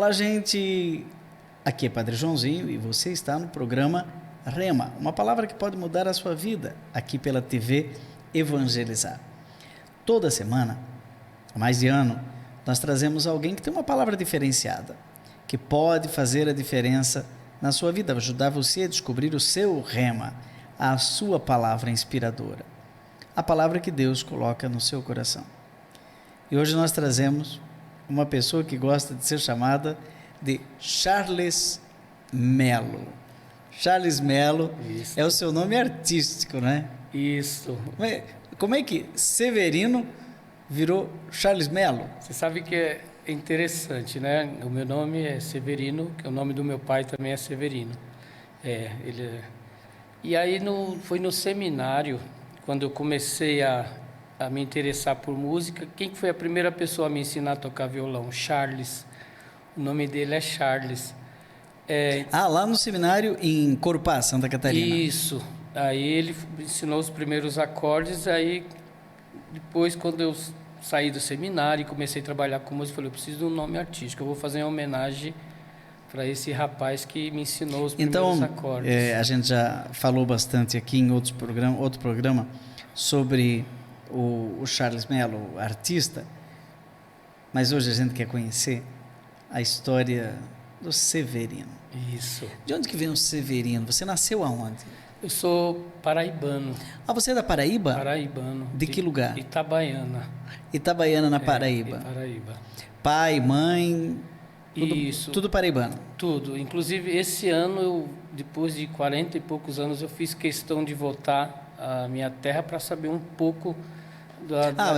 Olá, gente! Aqui é Padre Joãozinho e você está no programa Rema, uma palavra que pode mudar a sua vida, aqui pela TV Evangelizar. Toda semana, há mais de ano, nós trazemos alguém que tem uma palavra diferenciada, que pode fazer a diferença na sua vida, ajudar você a descobrir o seu Rema, a sua palavra inspiradora, a palavra que Deus coloca no seu coração. E hoje nós trazemos uma pessoa que gosta de ser chamada de Charles Melo. Charles Melo é o seu nome artístico, né? Isso. Como é que Severino virou Charles Melo? Você sabe que é interessante, né? O meu nome é Severino, que o nome do meu pai também é Severino. E aí foi no seminário, quando eu comecei a me interessar por música. Quem foi a primeira pessoa a me ensinar a tocar violão? Charles. O nome dele é Charles. Lá no seminário em Corupá, Santa Catarina. Isso. Aí ele ensinou os primeiros acordes. Aí depois, quando eu saí do seminário e comecei a trabalhar com música, eu falei, eu preciso de um nome artístico. Eu vou fazer uma homenagem para esse rapaz que me ensinou os primeiros acordes. A gente já falou bastante aqui em outro programa sobre o Charles Melo, artista, mas hoje a gente quer conhecer a história do Severino. Isso. De onde que vem o Severino? Você nasceu aonde? Eu sou paraibano. Você é da Paraíba? Paraibano. De que lugar? Itabaiana. Itabaiana, na Paraíba. Paraíba. Pai, mãe, Isso. Tudo paraibano? Tudo. Inclusive, esse ano, depois de 40 e poucos anos, eu fiz questão de voltar à minha terra para saber um pouco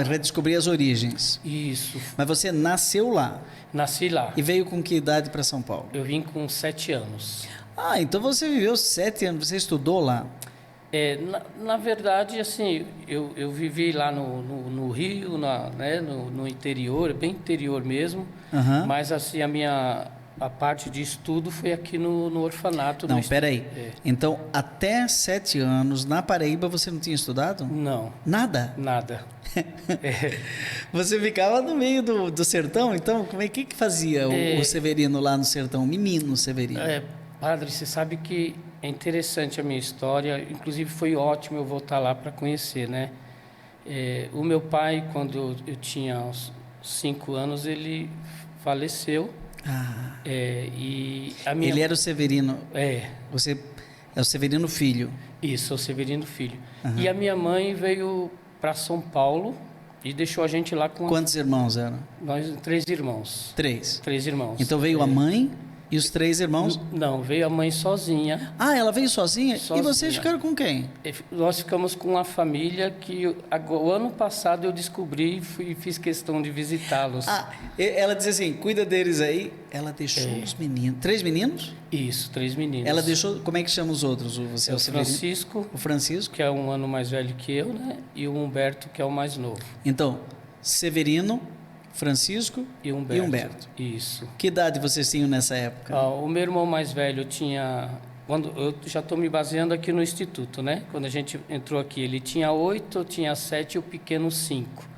redescobrir as origens. Isso. Mas você nasceu lá? Nasci lá. E veio com que idade para São Paulo? Eu vim com 7 anos. Então você viveu 7 anos, você estudou lá? Na verdade, assim, eu vivi lá no Rio, no interior, bem interior mesmo, mas assim, a parte de estudo foi aqui no orfanato. Não, peraí. Então, até 7 anos, na Paraíba, você não tinha estudado? Não. Nada? Nada. Você ficava no meio do sertão, então? Como é que fazia o Severino lá no sertão, o menino Severino? Padre, você sabe que é interessante a minha história, inclusive foi ótimo eu voltar lá para conhecer, né? O meu pai, quando eu tinha uns 5 anos, ele faleceu. Ele era o Severino. Você é o Severino filho. Isso, o Severino filho. E a minha mãe veio para São Paulo e deixou a gente lá com... Quantos irmãos eram? Nós 3 irmãos. 3? 3 irmãos. Então veio a mãe e os 3 irmãos? Não, veio a mãe sozinha. Ela veio sozinha? Sozinha. E vocês ficaram com quem? Nós ficamos com uma família que o ano passado eu descobri e fiz questão de visitá-los. Ela diz assim, cuida deles aí. Ela deixou os meninos. 3 meninos? Isso, 3 meninos. Ela deixou, como é que chama os outros? Você o Francisco. O Francisco. Que é um ano mais velho que eu, né? E o Humberto, que é o mais novo. Então, Severino, Francisco e Humberto. Isso. Que idade vocês tinham nessa época? O meu irmão mais velho tinha... eu já estou me baseando aqui no instituto, né? Quando a gente entrou aqui, ele tinha 8, eu tinha 7 e o pequeno 5.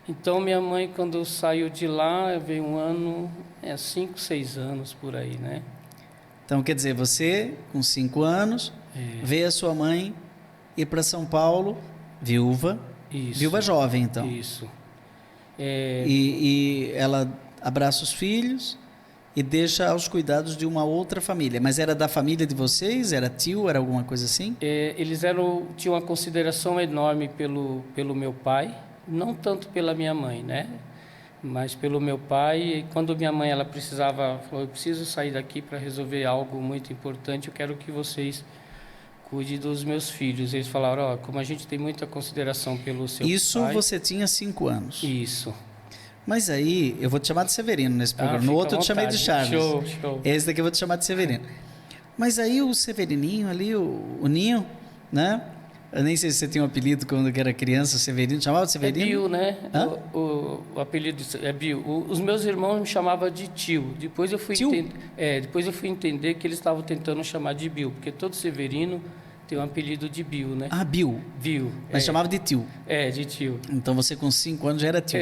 Então, minha mãe, quando saiu de lá, veio um ano, 5, 6 anos por aí, né? Então, quer dizer, você, com 5 anos, veio a sua mãe ir para São Paulo, viúva. Isso. Viúva jovem, então. Isso. E ela abraça os filhos e deixa aos cuidados de uma outra família. Mas era da família de vocês? Era tio? Era alguma coisa assim? Eles tinham uma consideração enorme pelo meu pai, não tanto pela minha mãe, né? Mas pelo meu pai. E quando minha mãe falou, eu preciso sair daqui para resolver algo muito importante, eu quero que vocês cuidem dos meus filhos. Eles falaram, como a gente tem muita consideração pelo seu pai... Isso você tinha 5 anos? Isso. Mas aí, eu vou te chamar de Severino nesse programa. No outro eu te chamei de Charles. Show. Esse daqui eu vou te chamar de Severino. Mas aí o Severininho ali, o Ninho, né? Eu nem sei se você tinha um apelido quando era criança, Severino. Chamava de Severino? É Bill, né? O apelido é Bill. Os meus irmãos me chamavam de tio. Depois eu fui entender que eles estavam tentando chamar de Bill, porque todo Severino tem um apelido de Bill, né? Bill. Bill. Mas chamava de tio. De tio. Então você com 5 anos já era tio.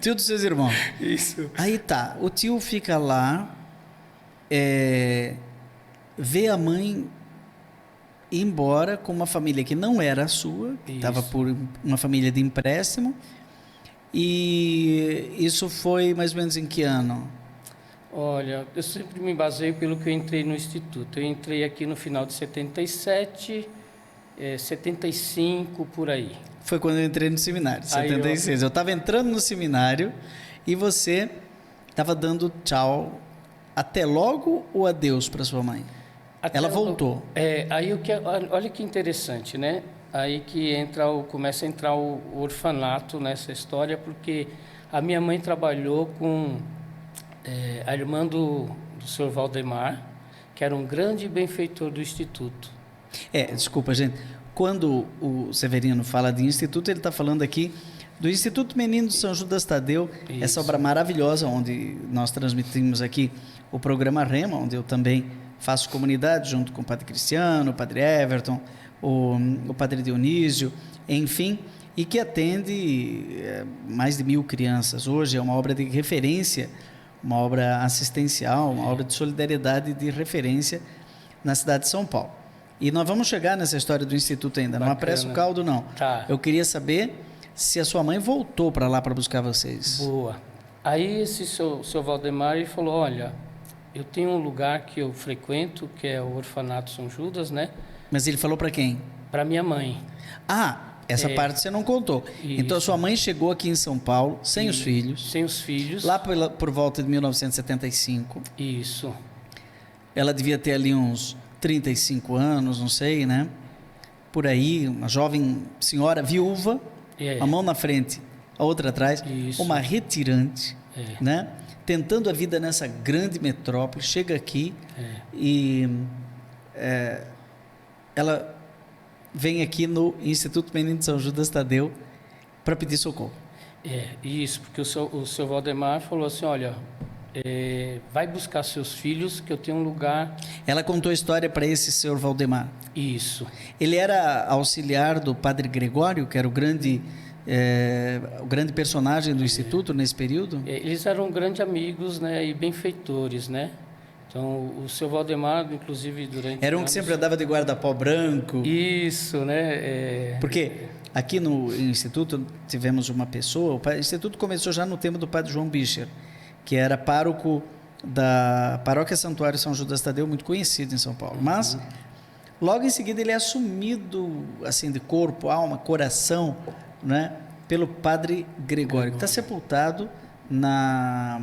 Tio dos seus irmãos. Isso. Aí tá, o tio fica lá, vê a mãe ir embora com uma família que não era a sua, que estava por uma família de empréstimo. E isso foi mais ou menos em que ano? Olha, eu sempre me baseio pelo que eu entrei no Instituto. Eu entrei aqui no final de 77, 75, por aí. Foi quando eu entrei no seminário, 76. Eu estava entrando no seminário e você estava dando tchau, até logo ou adeus para sua mãe? Ela voltou. Olha que interessante, né? Aí que começa a entrar o orfanato nessa história, porque a minha mãe trabalhou com a irmã do Sr. Valdemar, que era um grande benfeitor do Instituto. Desculpa, gente. Quando o Severino fala de Instituto, ele está falando aqui do Instituto Menino de São Judas Tadeu, essa obra maravilhosa, onde nós transmitimos aqui o programa Rema, onde eu também faço comunidade junto com o Padre Cristiano, o Padre Everton, o Padre Dionísio, enfim, e que atende mais de 1.000 crianças. Hoje é uma obra de referência, uma obra assistencial, uma obra de solidariedade de referência na cidade de São Paulo. E nós vamos chegar nessa história do Instituto ainda, não apressa o caldo não. Tá. Eu queria saber se a sua mãe voltou para lá para buscar vocês. Boa. Aí esse seu Valdemar ele falou, olha, eu tenho um lugar que eu frequento, que é o Orfanato São Judas, né? Mas ele falou para quem? Para minha mãe. Essa parte você não contou. Isso. Então a sua mãe chegou aqui em São Paulo, sem os filhos. Sem os filhos. Lá por volta de 1975. Isso. Ela devia ter ali uns 35 anos, não sei, né? Por aí, uma jovem senhora viúva, a mão na frente, a outra atrás, uma retirante, né? Tentando a vida nessa grande metrópole, chega aqui e ela vem aqui no Instituto Menino de São Judas Tadeu para pedir socorro. Isso, porque o seu Valdemar falou assim, olha, vai buscar seus filhos, que eu tenho um lugar... Ela contou a história para esse senhor Valdemar. Isso. Ele era auxiliar do Padre Gregório, que era o grande personagem do Instituto nesse período? Eles eram grandes amigos, né, e benfeitores, né? Então, o seu Valdemar, inclusive, durante... Era um que sempre andava de guarda-pó branco. Isso, né? Porque aqui no Instituto tivemos uma pessoa... O Instituto começou já no tempo do Padre João Bicher, que era pároco da Paróquia Santuário São Judas Tadeu, muito conhecido em São Paulo. Mas, logo em seguida, ele é assumido, assim, de corpo, alma, coração, né, pelo Padre Gregório, que está sepultado na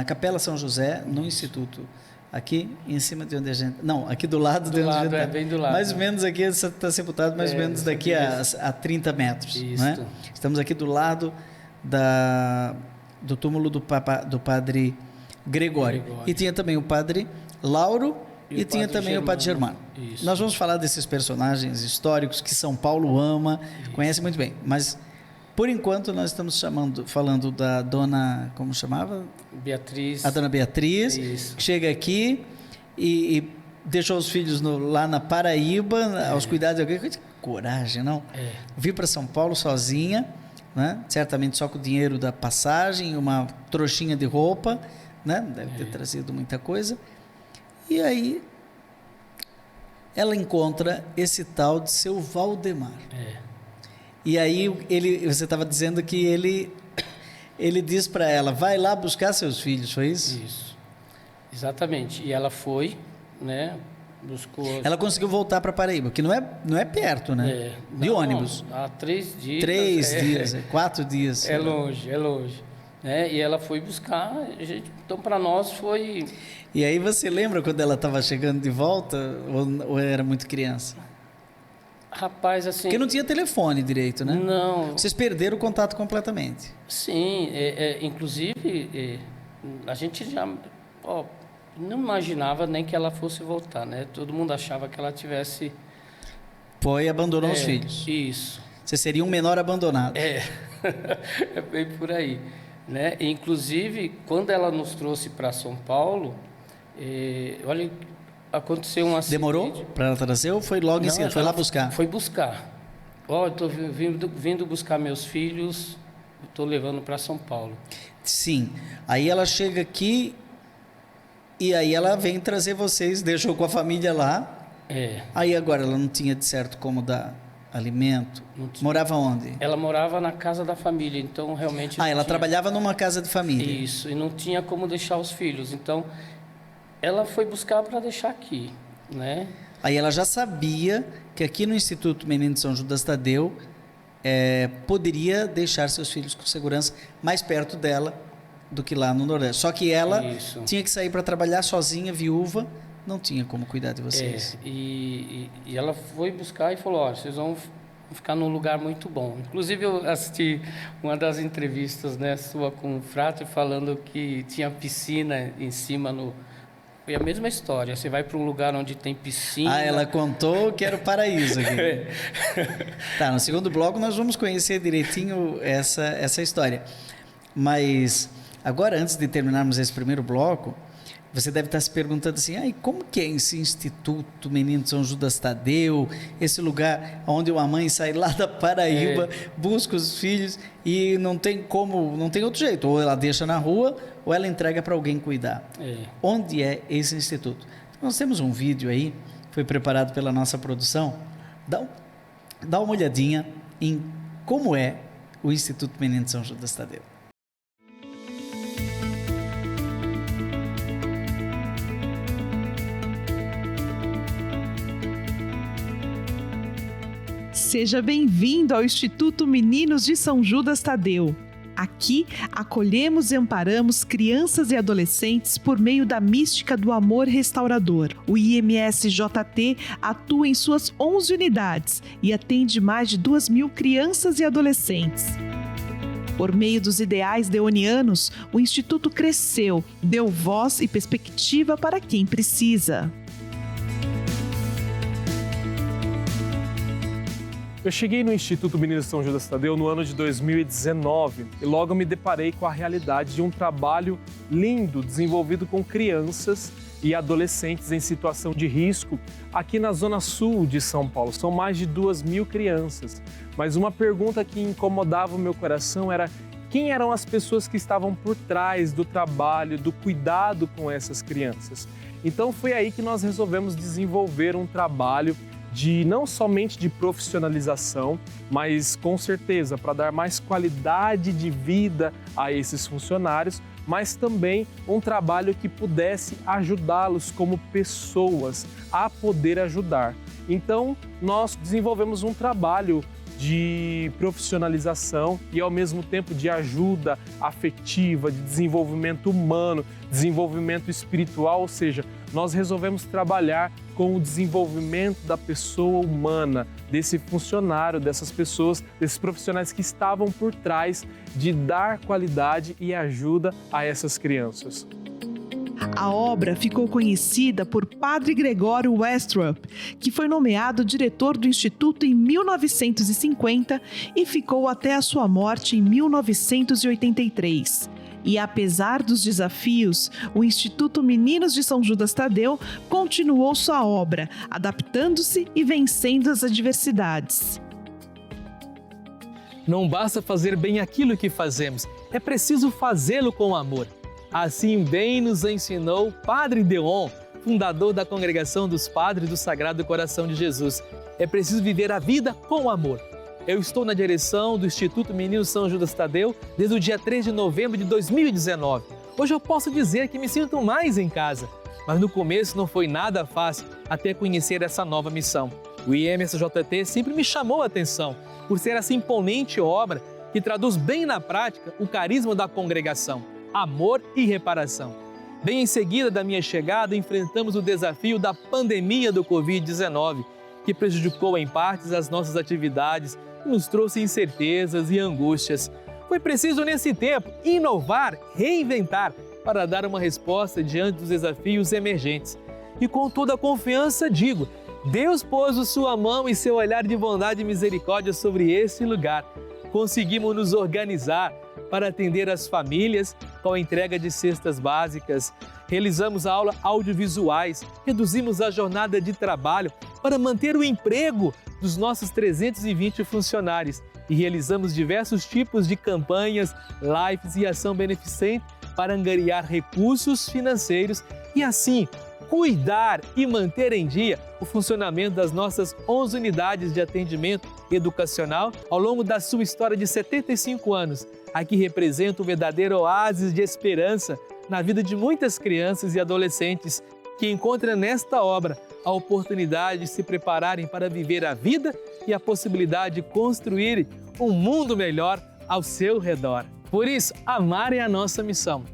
Capela São José, no Instituto. Aqui em cima de onde a gente... Não, aqui do lado de onde a gente está. Bem do lado. Mais ou menos aqui está sepultado, mais ou menos daqui a 30 metros. Né? Estamos aqui do lado do túmulo do Padre Gregório. E tinha também o Padre Lauro e tinha também o Padre Germano. Isso. Nós vamos falar desses personagens históricos que São Paulo ama, conhece muito bem. Mas, por enquanto, nós estamos falando da dona... Como chamava? Beatriz. A dona Beatriz, que chega aqui e deixou os filhos lá na Paraíba, aos cuidados de alguém. Coragem, não? Vir para São Paulo sozinha, né? Certamente só com o dinheiro da passagem, uma trouxinha de roupa, né? Deve ter trazido muita coisa. E aí ela encontra esse tal de seu Valdemar. E aí você estava dizendo que ele diz para ela, vai lá buscar seus filhos, foi isso? Isso, exatamente. E ela foi, né? Buscou. Ela conseguiu voltar para Paraíba, que não é perto, né? De ônibus. Há 3 dias. 3 dias, 4 dias. É longe. Né? E ela foi buscar, então para nós foi... E aí você lembra quando ela estava chegando de volta ou era muito criança? Rapaz, assim... Porque não tinha telefone direito, né? Não. Vocês perderam o contato completamente. Sim, inclusive a gente já não imaginava nem que ela fosse voltar, né? Todo mundo achava que ela tivesse... Foi e abandonou os filhos. Isso. Você seria um menor abandonado. É bem por aí. Né? Inclusive, quando ela nos trouxe para São Paulo, olha, aconteceu um acidente. Demorou para ela trazer ou foi logo em seguida? Foi lá buscar? Foi buscar. Eu estou vindo buscar meus filhos, estou levando para São Paulo. Sim. Aí ela chega aqui e aí ela vem trazer vocês, deixou com a família lá. Aí agora ela não tinha de certo como dar alimento. Morava onde? Ela morava na casa da família, então realmente... ela trabalhava numa casa de família. Isso, e não tinha como deixar os filhos. Então, ela foi buscar para deixar aqui, né? Aí ela já sabia que aqui no Instituto Menino de São Judas Tadeu poderia deixar seus filhos com segurança mais perto dela do que lá no Nordeste. Só que ela tinha que sair para trabalhar sozinha, viúva, não tinha como cuidar de vocês. E ela foi buscar e falou, olha, vocês vão ficar num lugar muito bom. Inclusive, eu assisti uma das entrevistas, né, sua com o Frater, falando que tinha piscina em cima no... Foi a mesma história, você vai para um lugar onde tem piscina... ela contou que era o paraíso aqui. Tá, no segundo bloco nós vamos conhecer direitinho essa história. Mas agora, antes de terminarmos esse primeiro bloco, você deve estar se perguntando assim, como que é esse Instituto Menino de São Judas Tadeu, esse lugar onde uma mãe sai lá da Paraíba, busca os filhos e não tem outro jeito, ou ela deixa na rua ou ela entrega para alguém cuidar. Onde é esse instituto? Nós temos um vídeo aí, foi preparado pela nossa produção, dá uma olhadinha em como é o Instituto Menino de São Judas Tadeu. Seja bem-vindo ao Instituto Meninos de São Judas Tadeu. Aqui, acolhemos e amparamos crianças e adolescentes por meio da mística do amor restaurador. O IMSJT atua em suas 11 unidades e atende mais de 2.000 crianças e adolescentes. Por meio dos ideais deonianos, o Instituto cresceu, deu voz e perspectiva para quem precisa. Eu cheguei no Instituto Menino de São Judas Tadeu no ano de 2019 e logo me deparei com a realidade de um trabalho lindo desenvolvido com crianças e adolescentes em situação de risco aqui na Zona Sul de São Paulo. São mais de 2.000 crianças. Mas uma pergunta que incomodava o meu coração era quem eram as pessoas que estavam por trás do trabalho, do cuidado com essas crianças. Então foi aí que nós resolvemos desenvolver um trabalho não somente de profissionalização, mas com certeza para dar mais qualidade de vida a esses funcionários, mas também um trabalho que pudesse ajudá-los como pessoas a poder ajudar. Então, nós desenvolvemos um trabalho de profissionalização e ao mesmo tempo de ajuda afetiva, de desenvolvimento humano, desenvolvimento espiritual, ou seja, nós resolvemos trabalhar com o desenvolvimento da pessoa humana, desse funcionário, dessas pessoas, desses profissionais que estavam por trás de dar qualidade e ajuda a essas crianças. A obra ficou conhecida por Padre Gregório Westrup, que foi nomeado diretor do Instituto em 1950 e ficou até a sua morte em 1983. E apesar dos desafios, o Instituto Meninos de São Judas Tadeu continuou sua obra, adaptando-se e vencendo as adversidades. Não basta fazer bem aquilo que fazemos, é preciso fazê-lo com amor. Assim bem nos ensinou Padre Deon, fundador da Congregação dos Padres do Sagrado Coração de Jesus. É preciso viver a vida com amor. Eu estou na direção do Instituto Menino São Judas Tadeu desde o dia 3 de novembro de 2019. Hoje eu posso dizer que me sinto mais em casa, mas no começo não foi nada fácil até conhecer essa nova missão. O IMSJT sempre me chamou a atenção por ser essa imponente obra que traduz bem na prática o carisma da congregação, amor e reparação. Bem em seguida da minha chegada, enfrentamos o desafio da pandemia do Covid-19, que prejudicou em partes as nossas atividades e nos trouxe incertezas e angústias. Foi preciso, nesse tempo, inovar, reinventar, para dar uma resposta diante dos desafios emergentes. E com toda a confiança digo, Deus pôs a sua mão e seu olhar de bondade e misericórdia sobre esse lugar. Conseguimos nos organizar para atender as famílias com a entrega de cestas básicas. Realizamos aulas audiovisuais, reduzimos a jornada de trabalho para manter o emprego dos nossos 320 funcionários e realizamos diversos tipos de campanhas, lives e ação beneficente para angariar recursos financeiros e assim cuidar e manter em dia o funcionamento das nossas 11 unidades de atendimento educacional ao longo da sua história de 75 anos. Aqui representa um verdadeiro oásis de esperança na vida de muitas crianças e adolescentes que encontram nesta obra a oportunidade de se prepararem para viver a vida e a possibilidade de construir um mundo melhor ao seu redor. Por isso, amar é a nossa missão.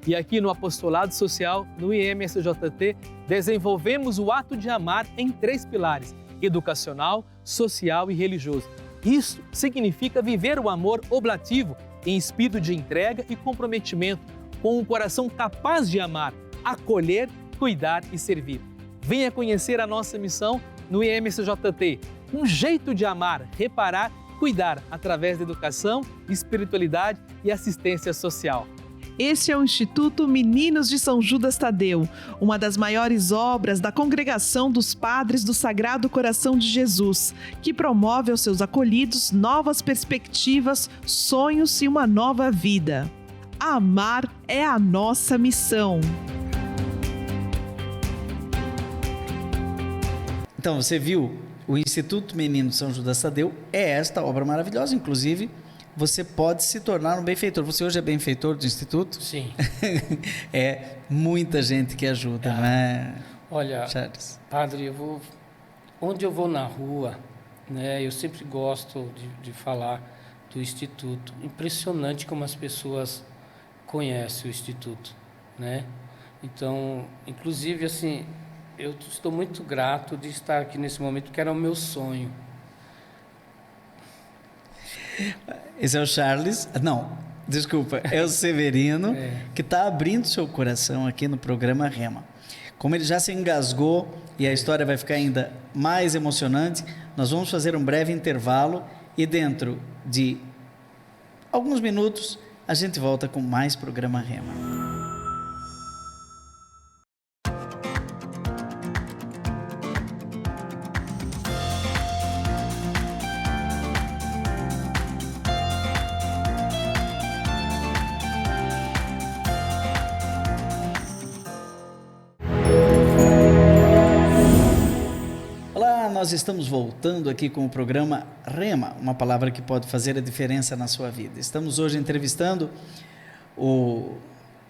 E aqui no Apostolado Social, no IMSJT, desenvolvemos o ato de amar em 3 pilares: educacional, social e religioso. Isso significa viver o amor oblativo em espírito de entrega e comprometimento, com um coração capaz de amar, acolher, cuidar e servir. Venha conhecer a nossa missão no IMSJT, um jeito de amar, reparar, cuidar através da educação, espiritualidade e assistência social. Este é o Instituto Meninos de São Judas Tadeu, uma das maiores obras da Congregação dos Padres do Sagrado Coração de Jesus, que promove aos seus acolhidos novas perspectivas, sonhos e uma nova vida. Amar é a nossa missão. Então, você viu, o Instituto Menino de São Judas Tadeu é esta obra maravilhosa. Inclusive, você pode se tornar um benfeitor. Você hoje é benfeitor do Instituto? Sim. É muita gente que ajuda, não é, Olha, Charles? padre, onde eu vou na rua, né, eu sempre gosto de falar do Instituto. Impressionante como as pessoas conhecem o Instituto, né? Então, inclusive, assim, eu estou muito grato de estar aqui nesse momento, porque era o meu sonho. Esse é o Charles, não, desculpa, é o Severino, que está abrindo seu coração aqui no programa Rema. Como ele já se engasgou e a história vai ficar ainda mais emocionante, nós vamos fazer um breve intervalo e dentro de alguns minutos a gente volta com mais programa Rema. Nós estamos voltando aqui com o programa Rema, uma palavra que pode fazer a diferença na sua vida. Estamos hoje entrevistando o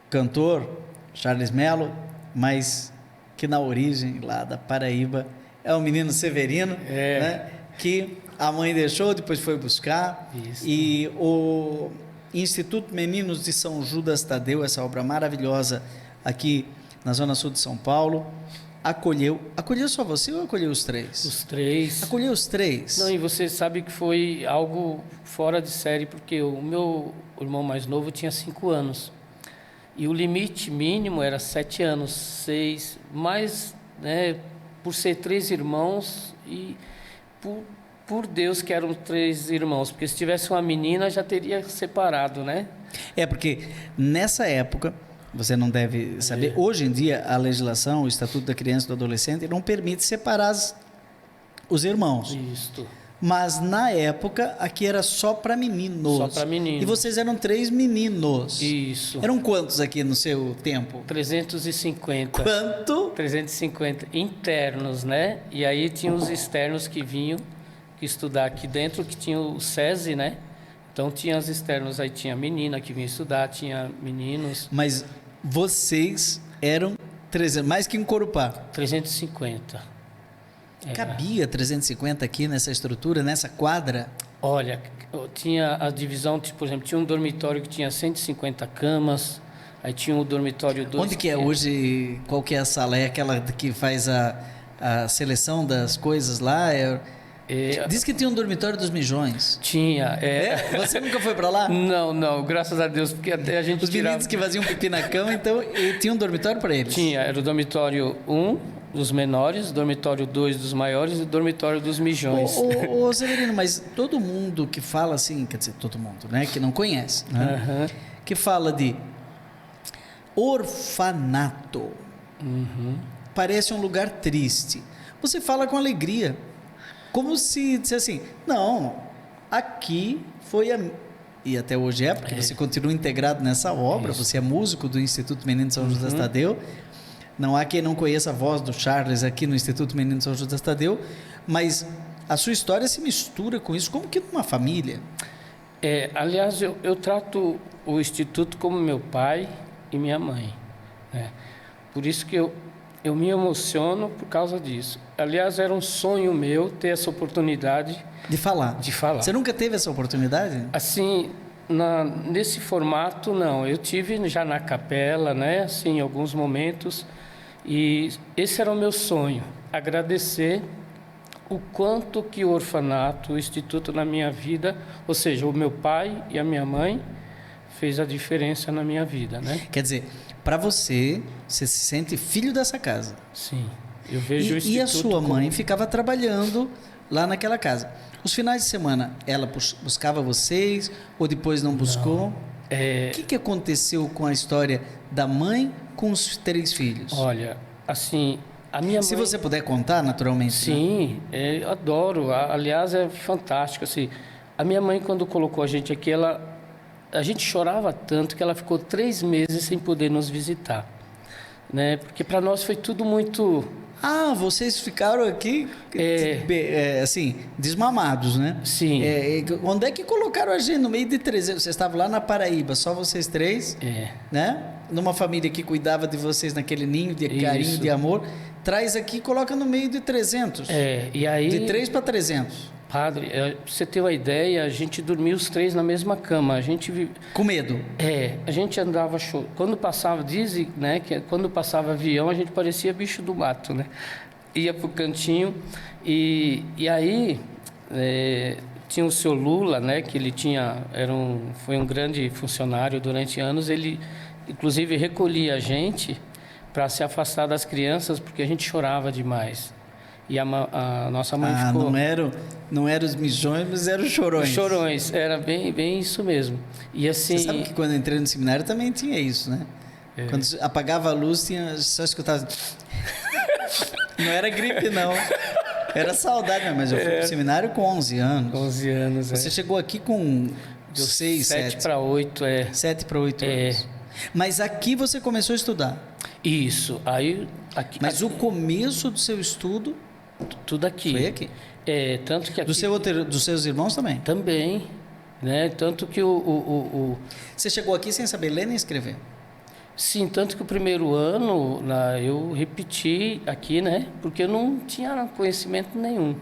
cantor Charles Melo, mas que na origem lá da Paraíba é o menino Severino, né, que a mãe deixou, depois foi buscar. Isso. E o Instituto Meninos de São Judas Tadeu, essa obra maravilhosa aqui na Zona Sul de São Paulo, acolheu só você ou acolheu os 3? Os 3. Acolheu os 3? Não, e você sabe que foi algo fora de série, porque o meu irmão mais novo tinha 5 anos. E o limite mínimo era 7 anos, 6, mas, né, por ser 3 irmãos e por Deus que eram 3 irmãos, porque se tivesse uma menina já teria separado, né? É, porque nessa época, você não deve saber, hoje em dia a legislação, o Estatuto da Criança e do Adolescente não permite separar os irmãos. Isso. Mas na época aqui era só para meninos. Só para meninos. E vocês eram 3 meninos. Isso. Eram quantos aqui no seu tempo? 350. Quanto? 350 internos, né? E aí tinha os externos que vinham estudar aqui dentro, que tinha o SESI, né? Então tinha os externos, aí tinha menina que vinha estudar, tinha meninos. Mas vocês eram 300, mais que em Corupá. 350. Cabia 350 aqui nessa estrutura, nessa quadra? Olha, tinha a divisão, tipo, por exemplo, tinha um dormitório que tinha 150 camas, aí tinha um dormitório 2. Onde que é hoje, qual que é a sala? É aquela que faz a seleção das coisas lá? Diz que tinha um dormitório dos mijões. Tinha. Você nunca foi para lá? Não, graças a Deus, porque até a gente Os meninos que faziam pipi na cama, então, tinha um dormitório para eles? Tinha, era o dormitório 1 dos menores, dormitório 2 dos maiores e o dormitório dos mijões. Ô Severino, mas todo mundo que fala assim, quer dizer, todo mundo, né, que não conhece, né, que fala de orfanato, parece um lugar triste. Você fala com alegria. Como se dissesse assim, não, aqui foi e até hoje é, porque você continua integrado nessa obra, você é músico do Instituto Menino de São Judas Tadeu. Não há quem não conheça a voz do Charles aqui no Instituto Menino de São Judas Tadeu, mas a sua história se mistura com isso, como que numa família. Aliás, eu trato o Instituto como meu pai e minha mãe, né? Por isso que eu me emociono por causa disso. Aliás, era um sonho meu ter essa oportunidade de falar. Você nunca teve essa oportunidade? Assim, nesse formato, não. Eu tive já na capela, né? Assim, em alguns momentos. E esse era o meu sonho. Agradecer o quanto que o orfanato, o Instituto na minha vida, ou seja, o meu pai e a minha mãe, fez a diferença na minha vida, né? Quer dizer, para você se sente filho dessa casa. Sim. Eu vejo o Instituto. E a sua mãe ficava trabalhando lá naquela casa. Os finais de semana, ela buscava vocês ou depois não buscou? O que aconteceu com a história da mãe com os 3 filhos? Olha, assim, a minha mãe... Se você puder contar, naturalmente. Sim, né? Eu adoro. Aliás, é fantástico. Assim, a minha mãe, quando colocou a gente aqui, a gente chorava tanto que ela ficou 3 meses sem poder nos visitar, né? Porque para nós foi tudo muito... Ah, vocês ficaram aqui, assim, desmamados, né? Sim. Onde é que colocaram a gente? No meio de 300? Vocês estavam lá na Paraíba, só vocês 3, né? Numa família que cuidava de vocês naquele ninho de carinho, de amor. Traz aqui e coloca no meio de 300. E aí... De 3 para 300. Padre, pra você ter uma ideia, a gente dormia os 3 na mesma cama. Com medo? A gente andava... Quando passava, dizem, né, que quando passava avião, a gente parecia bicho do mato, né? Ia pro cantinho e aí tinha o seu Lula, né, que ele foi um grande funcionário durante anos. Ele, inclusive, recolhia a gente para se afastar das crianças, porque a gente chorava demais. E a nossa mãe ficou... Não eram os mijões, mas eram os chorões. Os chorões, era bem isso mesmo. E assim... Você sabe que quando eu entrei no seminário também tinha isso, né? Quando apagava a luz, só escutava... Não era gripe, não. Era saudade, mas eu fui pro seminário com 11 anos. 11 anos, Você chegou aqui com 6, 7 para 8, 7 para 8 anos. Mas aqui você começou a estudar. Isso. Aí, mas o começo do seu estudo... Tudo aqui. Foi aqui? Tanto que aqui... Dos seus irmãos também? Também, né? Tanto que Você chegou aqui sem saber ler nem escrever? Sim, tanto que o primeiro ano eu repeti aqui, né? Porque eu não tinha conhecimento nenhum.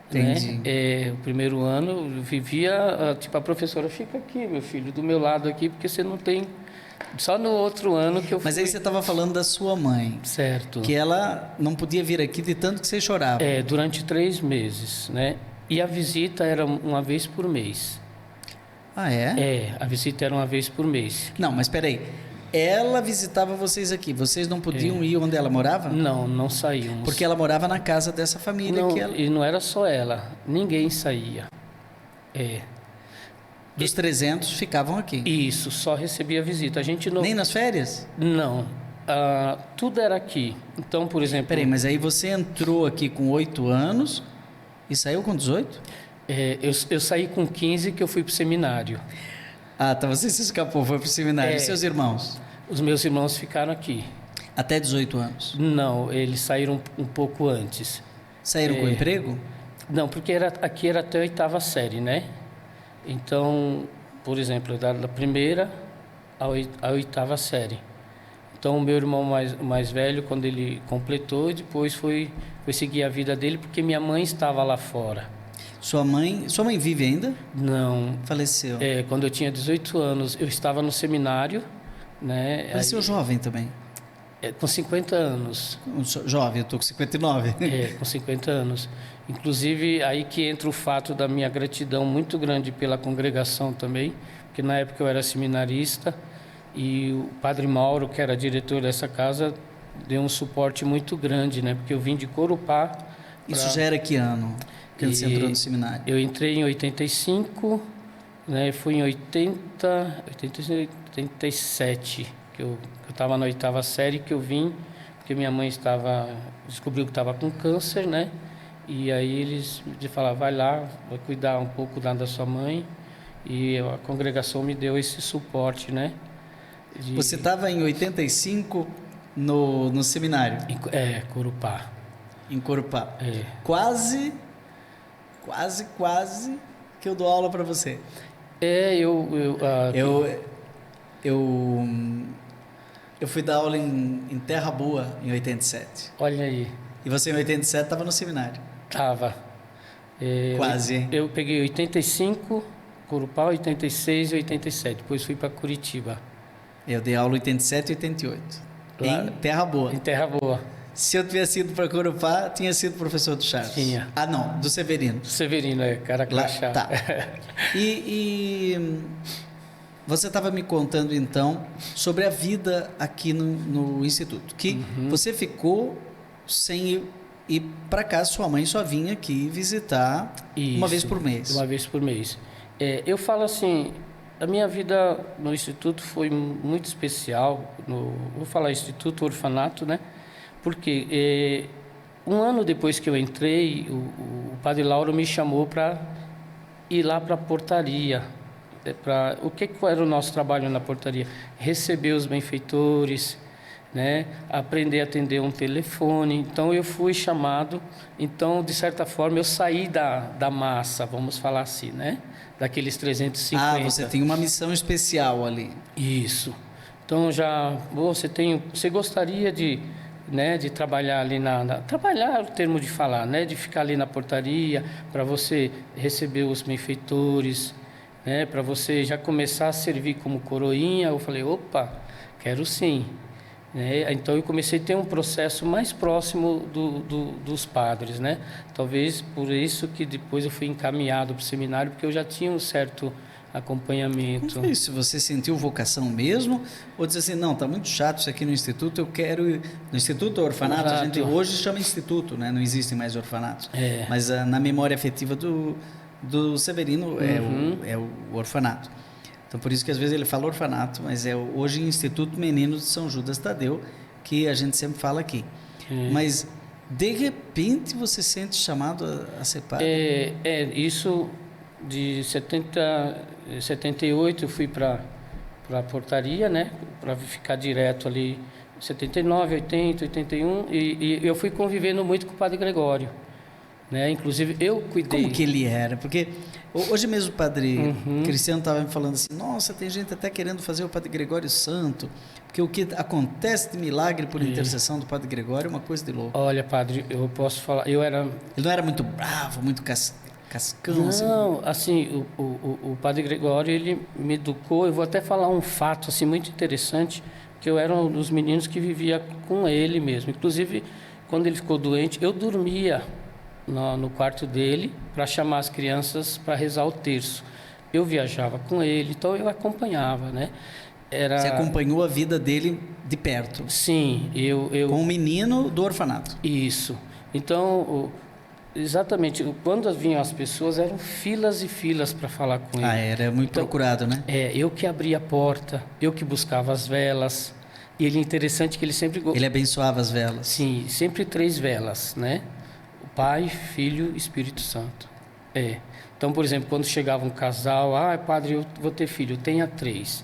Entendi. Né? O primeiro ano eu vivia... Tipo, a professora fica aqui, meu filho, do meu lado aqui, porque você não tem... Só no outro ano que eu fui... Mas aí você estava falando da sua mãe. Certo. Que ela não podia vir aqui de tanto que você chorava. Durante 3 meses, né? E a visita era uma vez por mês. Ah, é? A visita era uma vez por mês. Não, mas espera aí. Ela visitava vocês aqui. Vocês não podiam ir onde ela morava? Não saíamos. Porque ela morava na casa dessa família. E não era só ela. Ninguém saía. Dos 300 ficavam aqui. Isso, só recebia visita. A gente não... Nem nas férias? Não. Tudo era aqui. Então, por exemplo... Peraí, mas aí você entrou aqui com 8 anos e saiu com 18? Eu saí com 15 que eu fui para o seminário. Ah, tá. Você se escapou, foi para o seminário. E seus irmãos? Os meus irmãos ficaram aqui. Até 18 anos? Não, eles saíram um pouco antes. Saíram com emprego? Não, porque aqui era até a 8ª série, né? Então, por exemplo, da primeira à 8ª série. Então, o meu irmão mais velho, quando ele completou, depois foi seguir a vida dele, porque minha mãe estava lá fora. Sua mãe vive ainda? Não. Faleceu. Quando eu tinha 18 anos, eu estava no seminário, né? Faleceu jovem também? Com 50 anos. Jovem, eu estou com 59. Com 50 anos. Inclusive, aí que entra o fato da minha gratidão muito grande pela congregação também, porque na época eu era seminarista e o Padre Mauro, que era diretor dessa casa, deu um suporte muito grande, né? Porque eu vim de Corupá. Isso já era que ano que você entrou no seminário? Eu entrei em 85, né? Fui em 87, que eu estava na 8ª série, que eu vim, porque minha mãe descobriu que estava com câncer, né? E aí eles me falaram, vai lá, vai cuidar um pouco da sua mãe. E a congregação me deu esse suporte, né? Você estava em 85 no seminário? Corupá. Em Corupá. É. Quase que eu dou aula para você. Eu fui dar aula em Terra Boa em 87. Olha aí. E você em 87 estava no seminário? Tava. Quase, hein? Eu peguei 85, Corupá, 86 e 87. Depois fui para Curitiba. Eu dei aula em 87 e 88. Lá, em Terra Boa. Em Terra Boa. Se eu tivesse ido para Corupá, tinha sido professor do Charles. Tinha. Ah, não, do Severino. Severino, cara crachá. Tá. E você estava me contando, então, sobre a vida aqui no Instituto. Que você ficou sem ir para casa, sua mãe só vinha aqui visitar uma vez por mês. Uma vez por mês. Eu falo assim, a minha vida no Instituto foi muito especial. Vou falar Instituto, orfanato, né? Porque um ano depois que eu entrei, o Padre Lauro me chamou para ir lá para a portaria. O que era o nosso trabalho na portaria? Receber os benfeitores, né? Aprender a atender um telefone. Então eu fui chamado. Então, de certa forma, eu saí da massa, vamos falar assim, né? Daqueles 350. Ah, você tem uma missão especial ali. Isso. Então você gostaria de trabalhar ali trabalhar é o termo de falar, né? De ficar ali na portaria para você receber os benfeitores, né? Para você já começar a servir como coroinha. Eu falei, opa, quero sim. Então eu comecei a ter um processo mais próximo dos padres, né? Talvez por isso que depois eu fui encaminhado para o seminário, porque eu já tinha um certo acompanhamento. Como foi isso? Você sentiu vocação mesmo? Ou disse assim, não, está muito chato isso aqui no Instituto, eu quero ir... No Instituto ou orfanato, a gente hoje chama Instituto, né? Não existem mais orfanatos. Mas na memória afetiva do Severino é o orfanato. Então, por isso que às vezes ele fala orfanato, mas é hoje Instituto Meninos de São Judas Tadeu, que a gente sempre fala aqui. Mas, de repente, você sente chamado a ser padre? Isso de 78 eu fui para a portaria, né? Para ficar direto ali, 79, 80, 81, e eu fui convivendo muito com o Padre Gregório. Né? Inclusive eu cuidei. Como que ele era? Porque hoje mesmo o Padre Cristiano estava me falando assim, nossa, tem gente até querendo fazer o Padre Gregório santo, porque o que acontece de milagre por intercessão do Padre Gregório é uma coisa de louco. Olha, padre, eu posso falar, ele não era muito bravo, muito cascão? Não, assim, o Padre Gregório, ele me educou. Eu vou até falar um fato assim, muito interessante, que eu era um dos meninos que vivia com ele mesmo. Inclusive, quando ele ficou doente, eu dormia no quarto dele para chamar as crianças para rezar o terço. Eu viajava com ele, então eu acompanhava, né? Você acompanhou a vida dele de perto? Sim, eu... Com um menino do orfanato? Isso. Então, exatamente, quando vinham as pessoas, eram filas e filas para falar com ele. Era muito procurado, né? Eu que abria a porta, eu que buscava as velas. E ele é interessante que ele sempre... Ele abençoava as velas? Sim, sempre 3 velas, né? Pai, Filho e Espírito Santo. Então, por exemplo, quando chegava um casal, padre, eu vou ter filho, tenha 3.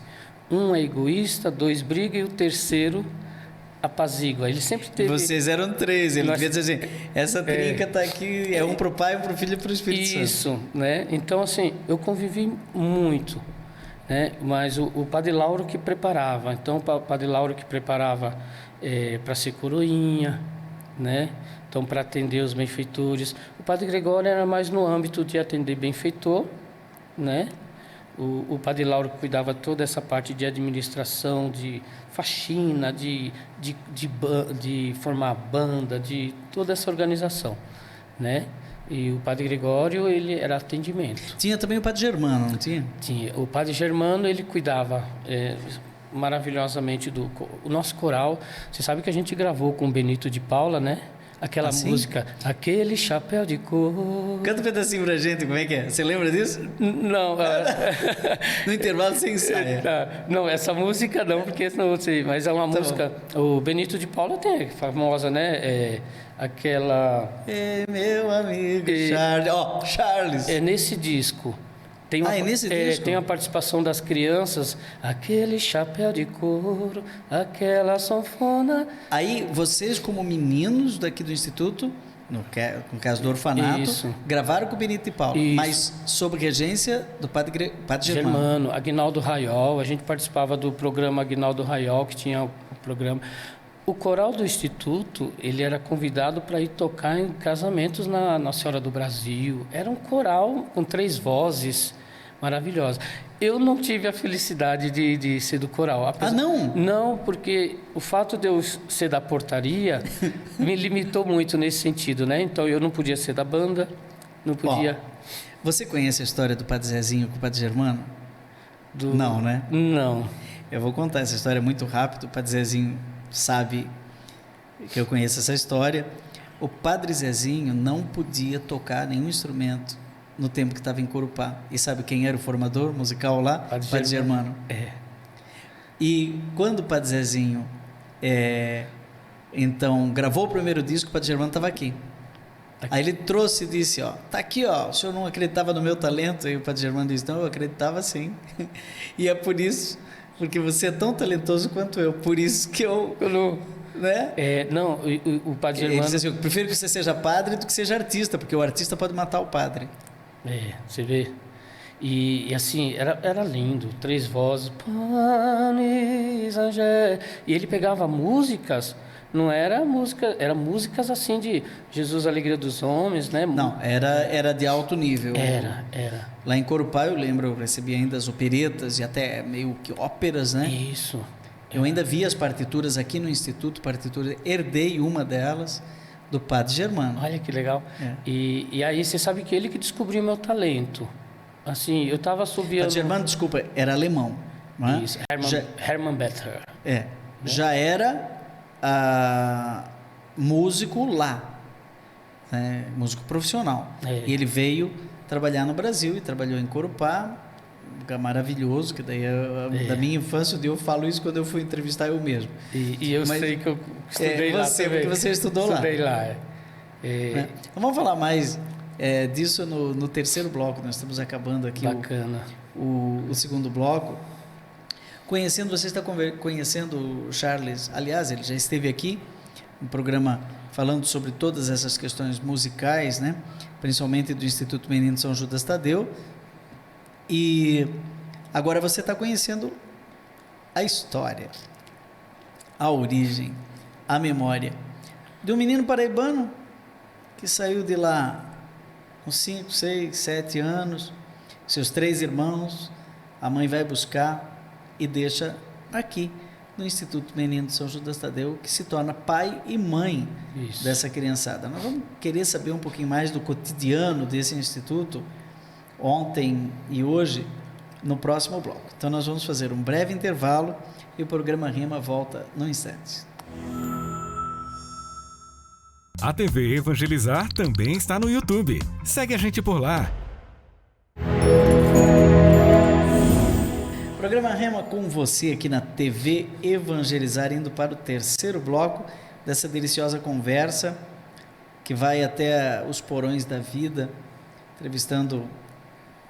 Um é egoísta, 2 briga e o terceiro apazigua. Ele sempre teve... Vocês eram 3, ele devia dizer assim, essa trinca está aqui, é um para o Pai, um para o Filho e para o Espírito Santo. Isso, né? Então, assim, eu convivi muito, né? Mas o Padre Lauro que preparava. Então, o Padre Lauro que preparava para ser coroinha, né? Então, para atender os benfeitores. O Padre Gregório era mais no âmbito de atender benfeitor, né? O Padre Lauro cuidava toda essa parte de administração, de faxina, de formar banda, de toda essa organização, né? E o Padre Gregório, ele era atendimento. Tinha também o Padre Germano, não tinha? Tinha. O Padre Germano, ele cuidava maravilhosamente do nosso coral. Você sabe que a gente gravou com o Benito de Paula, né? Aquela Assim? música, aquele chapéu de cor. Canta um pedacinho pra gente, como é que é? Você lembra disso? Não, No intervalo você ensaia. não, essa música não, porque senão eu sei, mas é uma Tá música. O Benito de Paula tem, famosa, né? Aquela. Meu amigo Charles. Ó, Charles. É nesse disco. Tem É nesse disco? Tem a participação das crianças, aquele chapéu de couro, aquela sanfona. Aí vocês, como meninos daqui do Instituto, no caso do orfanato, Isso. gravaram com o Benito e Paulo, Isso. mas sob regência do padre Germano. Germano, Aguinaldo Raiol, a gente participava do programa Aguinaldo Raiol, que tinha o programa. O coral do Instituto, ele era convidado para ir tocar em casamentos na Nossa Senhora do Brasil. Era um coral com 3 vozes, maravilhosa. Eu não tive a felicidade de ser do coral. Não? Não, porque o fato de eu ser da portaria me limitou muito nesse sentido, né? Então eu não podia ser da banda, não podia... Você conhece a história do Padre Zezinho com o Padre Germano? Do... Não, né? Não. Eu vou contar essa história muito rápido. O Padre Zezinho sabe que eu conheço essa história. O Padre Zezinho não podia tocar nenhum instrumento no tempo que estava em Corupá. E sabe quem era o formador musical lá? Padre Germano. E quando o Padre Zezinho então gravou o primeiro disco, o Padre Germano estava aqui. Aí ele trouxe e disse, tá aqui, o senhor não acreditava no meu talento? E o Padre Germano disse, não, eu acreditava sim. E é por isso, porque você é tão talentoso quanto eu, por isso que eu não... Né? Não, o Padre Germano... Ele disse assim, eu prefiro que você seja padre do que seja artista, porque o artista pode matar o padre. Você vê. E assim, era lindo, 3 vozes. Panis, Angé. E ele pegava músicas, não era música, era músicas assim de Jesus, Alegria dos Homens, né? Não, era de alto nível. Era. Lá em Corupá, eu lembro, eu recebi ainda as operetas e até meio que óperas, né? Isso. Eu ainda vi as partituras aqui no Instituto, herdei uma delas do Padre Germano. Olha que legal. E aí você sabe que ele que descobriu meu talento. Assim, eu estava assobiando... Padre Germano, desculpa, era alemão. Não é? Isso, Hermann Better. Já era músico lá, né? Músico profissional. E ele veio trabalhar no Brasil e trabalhou em Corupá, um lugar maravilhoso, que daí da minha infância eu falo isso quando eu fui entrevistar eu mesmo. E eu sei que eu estudei lá também. Porque você estudou lá. Estudei lá. Então vamos falar mais disso no terceiro bloco. Nós estamos acabando aqui o segundo bloco. Você está conhecendo o Charles, aliás, ele já esteve aqui no programa falando sobre todas essas questões musicais, né? Principalmente do Instituto Menino São Judas Tadeu. E agora você está conhecendo a história, a origem, a memória de um menino paraibano que saiu de lá com 5, 6, 7 anos, seus 3 irmãos, a mãe vai buscar e deixa aqui no Instituto Menino de São Judas Tadeu, que se torna pai e mãe dessa criançada. Nós vamos querer saber um pouquinho mais do cotidiano desse instituto, ontem e hoje, no próximo bloco. Então nós vamos fazer um breve intervalo e o programa Rema volta no instante. A TV Evangelizar também está no YouTube. Segue a gente por lá. Programa Rema com você aqui na TV Evangelizar, indo para o terceiro bloco dessa deliciosa conversa que vai até os porões da vida, entrevistando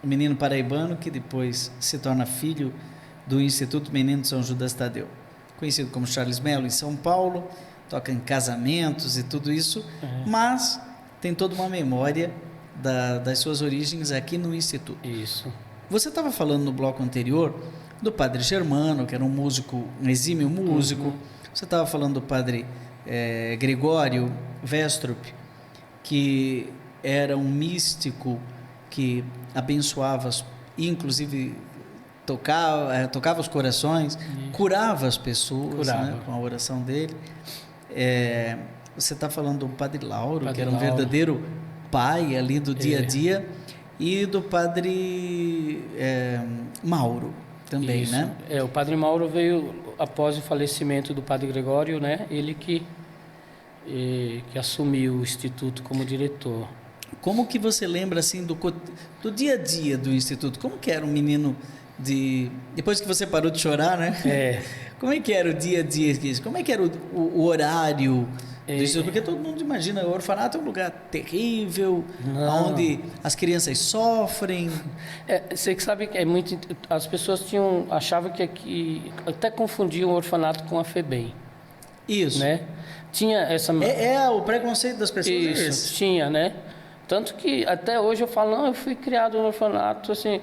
um menino paraibano que depois se torna filho do Instituto Menino de São Judas Tadeu, conhecido como Charles Melo, em São Paulo, toca em casamentos e tudo isso, mas tem toda uma memória das suas origens aqui no Instituto. Isso. Você estava falando no bloco anterior do Padre Germano, que era um exímio músico. Você estava falando do Padre Gregório Westrup, que era um místico que abençoava, inclusive tocava os corações, curava as pessoas, né, com a oração dele. Você está falando do Padre Lauro, que era um verdadeiro pai ali do dia a dia, e do Padre Mauro também, isso, né? O Padre Mauro veio após o falecimento do Padre Gregório, né? Ele que que assumi o Instituto como diretor. Como que você lembra assim do dia a dia do Instituto? Como que era um menino depois que você parou de chorar, né? Como é que era o dia a dia? Como é que era o horário do Instituto? Porque todo mundo imagina, o orfanato é um lugar terrível, onde as crianças sofrem. Você que sabe que as pessoas achavam que aqui, até confundiam o orfanato com a FEBEM. Isso. Né? Tinha essa... o preconceito das pessoas. Isso, tinha, né? Tanto que até hoje eu falo, eu fui criado no orfanato, assim,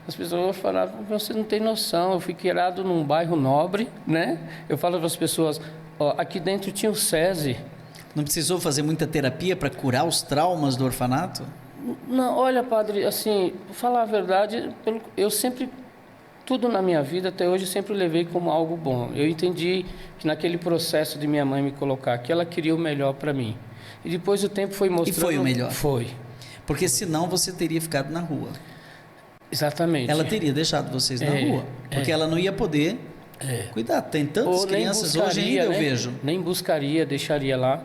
as pessoas no orfanato, você não tem noção, eu fui criado num bairro nobre, né? Eu falo para as pessoas, aqui dentro tinha o SESI. Não precisou fazer muita terapia para curar os traumas do orfanato? Não, olha, padre, assim, para falar a verdade, eu sempre, tudo na minha vida até hoje, sempre levei como algo bom. Eu entendi que naquele processo de minha mãe me colocar aqui, ela queria o melhor para mim. E depois o tempo foi mostrando... E foi o melhor? Foi. Porque senão você teria ficado na rua. Exatamente. Ela teria deixado vocês na rua. Porque ela não ia poder cuidar. Tem tantas crianças hoje ainda, eu vejo. Nem buscaria, deixaria lá.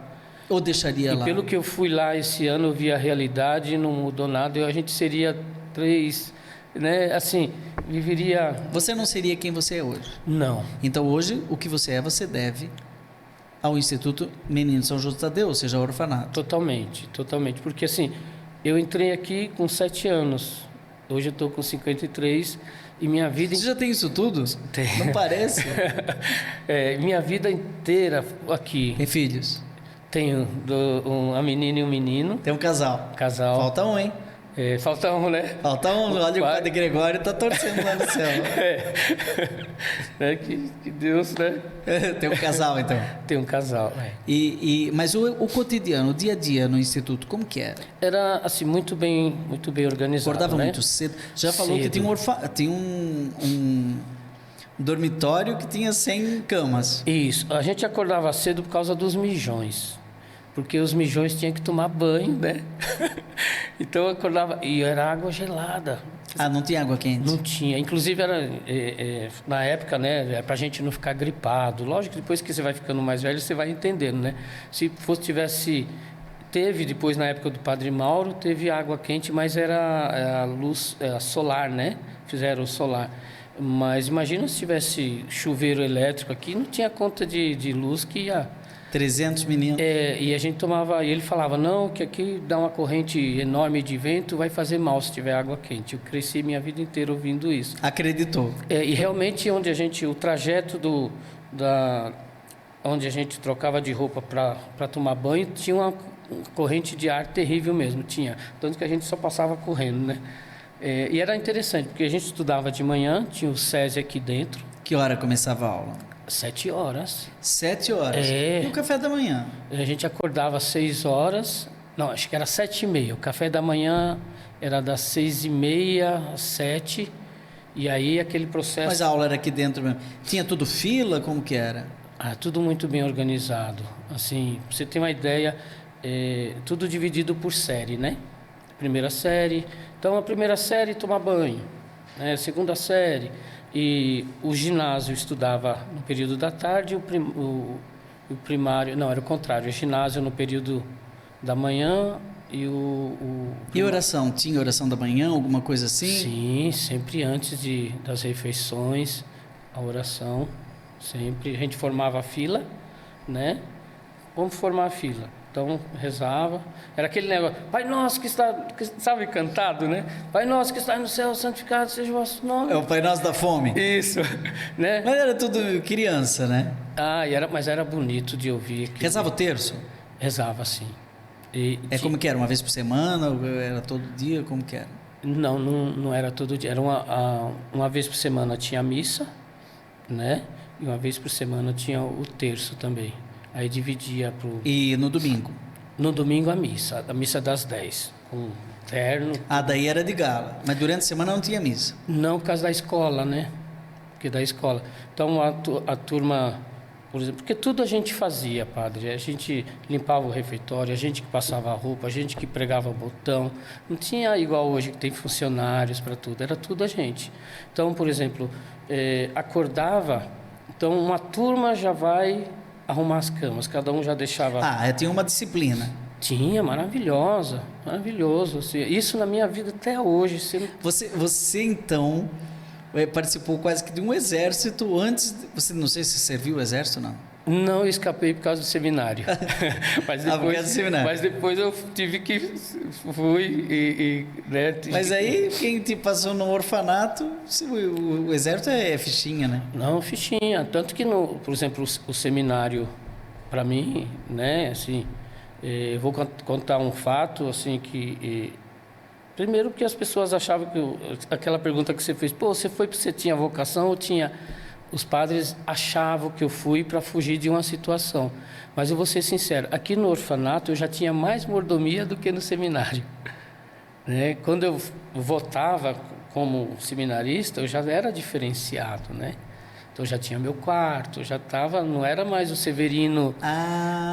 Ou deixaria lá. E pelo que eu fui lá esse ano, eu vi a realidade, não mudou nada. A gente seria 3, né? Assim, viveria... Você não seria quem você é hoje? Não. Então hoje, o que você é, você deve ao Instituto Menino São Judas Tadeu, ou seja, ao orfanato. Totalmente, totalmente. Porque assim, eu entrei aqui com 7 anos. Hoje eu estou com 53 e minha vida... Você já tem isso tudo? Tem. Não parece? Minha vida inteira aqui. Tem filhos? Tenho uma menina e um menino. Tem um casal? Casal. Falta um, hein? Falta um, né? Falta um. Olha, o Padre Gregório está torcendo lá no céu. Que Deus, né? Tem um casal, então? Tem um casal, Mas o cotidiano, o dia a dia no Instituto, como que era? Era, assim, muito bem organizado. Acordava, né? muito cedo. Já falou que tinha um dormitório que tinha 100 camas. Isso. A gente acordava cedo por causa dos mijões. Porque os mijões tinham que tomar banho, né? Então eu acordava... E era água gelada. Não tinha água quente? Não tinha. Inclusive, era na época, né? Para a gente não ficar gripado. Lógico que depois que você vai ficando mais velho, você vai entendendo, né? Se teve, depois, na época do Padre Mauro, teve água quente, mas era a luz solar, né? Fizeram o solar. Mas imagina se tivesse chuveiro elétrico aqui, não tinha conta de luz que ia... 300 meninos. E a gente tomava... E ele falava, não, que aqui dá uma corrente enorme de vento, vai fazer mal se tiver água quente. Eu cresci minha vida inteira ouvindo isso. Acreditou. E realmente, o trajeto onde a gente trocava de roupa para tomar banho, tinha uma corrente de ar terrível mesmo, tinha. Tanto que a gente só passava correndo, né? E era interessante, porque a gente estudava de manhã, tinha o SESI aqui dentro. Que hora começava a aula? 7 horas. 7 horas? E o café da manhã? A gente acordava às 6 horas. Não, acho que era 7h30. O café da manhã era das 6h30 às 7h. E aí aquele processo... Mas a aula era aqui dentro mesmo. Tinha tudo fila? Como que era? Tudo muito bem organizado. Assim, pra você ter uma ideia, tudo dividido por série, né? Primeira série. Então, a primeira série, tomar banho. Né? Segunda série... E o ginásio estudava no período da tarde, o primário... Não, era o contrário. O ginásio no período da manhã e E oração? Tinha oração da manhã, alguma coisa assim? Sim, sempre antes das refeições, a oração. Sempre. A gente formava a fila, né? Vamos formar a fila. Então, rezava. Era aquele negócio, Pai Nosso que está... Sabe, cantado, né? Pai Nosso que está no céu, santificado seja o vosso nome. É o Pai Nosso da fome. Isso. Né? Mas era tudo criança, né? Mas era bonito de ouvir. Rezava o terço? Rezava, sim. Como que era? Uma vez por semana? Ou era todo dia? Como que era? Não era todo dia. Era uma vez por semana tinha a missa, né? E uma vez por semana tinha o terço também. Aí dividia pro... E no domingo? No domingo a missa das 10, com terno. Daí era de gala, mas durante a semana não tinha missa? Não, por causa da escola, né? Porque da escola. Então a turma, por exemplo, porque tudo a gente fazia, padre. A gente limpava o refeitório, a gente que passava a roupa, a gente que pregava o botão. Não tinha igual hoje que tem funcionários para tudo, era tudo a gente. Então, por exemplo, acordava, então uma turma já vai arrumar as camas. Cada um já deixava... Ah, tinha uma disciplina. Tinha, maravilhosa, maravilhoso. Assim, isso na minha vida até hoje. Você então, participou quase que de um exército antes... Você não sei se serviu o exército, não? Não, eu escapei por causa do seminário. Mas depois, por causa do seminário. Mas depois eu tive que... Fui né, mas aí, quem te passou no orfanato, o exército é fichinha, né? Não, fichinha. Tanto que, por exemplo, o seminário, para mim, né, assim... Eu vou contar um fato, assim, que... Primeiro, porque as pessoas achavam que... Aquela pergunta que você fez, pô, você foi porque você tinha vocação ou tinha... Os padres achavam que eu fui para fugir de uma situação. Mas eu vou ser sincero, aqui no orfanato eu já tinha mais mordomia do que no seminário. Né? Quando eu votava como seminarista, eu já era diferenciado, né? Então eu já tinha meu quarto, já estava, não era mais o Severino,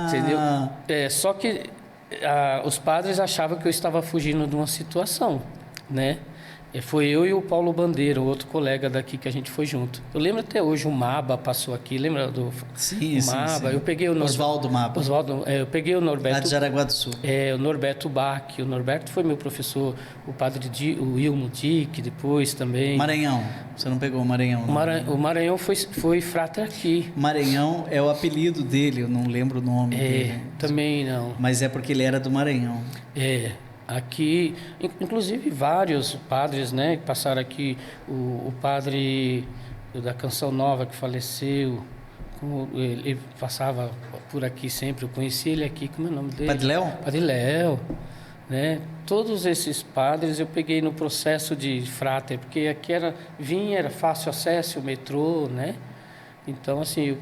entendeu? Só que os padres achavam que eu estava fugindo de uma situação, né? Foi eu e o Paulo Bandeira, outro colega daqui que a gente foi junto. Eu lembro até hoje, o Maba passou aqui, lembra do Maba? Sim. Eu peguei o Oswaldo Maba. Eu peguei o Norberto... Lá de Jaraguá do Sul. O Norberto Bach. O Norberto foi meu professor, o padre o Wilmo Dick, depois também. Maranhão. Você não pegou o Maranhão, não? O Maranhão foi frater aqui. Maranhão é o apelido dele, eu não lembro o nome dele. Também não. Mas é porque ele era do Maranhão. Aqui, inclusive vários padres, né, que passaram aqui, o padre da Canção Nova que faleceu, ele passava por aqui sempre, eu conheci ele aqui, como é o nome dele? Padre Léo? Padre Léo, né, todos esses padres eu peguei no processo de frater, porque aqui era fácil acesso, o metrô, né, então assim...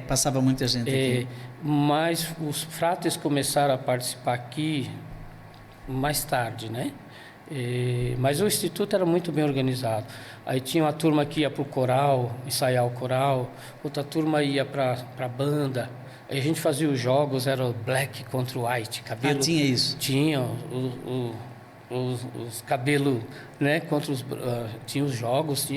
passava muita gente aqui. Mas os fratres começaram a participar aqui mais tarde, né? Mas o instituto era muito bem organizado. Aí tinha uma turma que ia para o coral, ensaiar o coral, outra turma ia para a banda. Aí a gente fazia os jogos, era o black contra o white, cabelo. Tinha isso? Tinha os cabelos, né? Contra os tinha os jogos,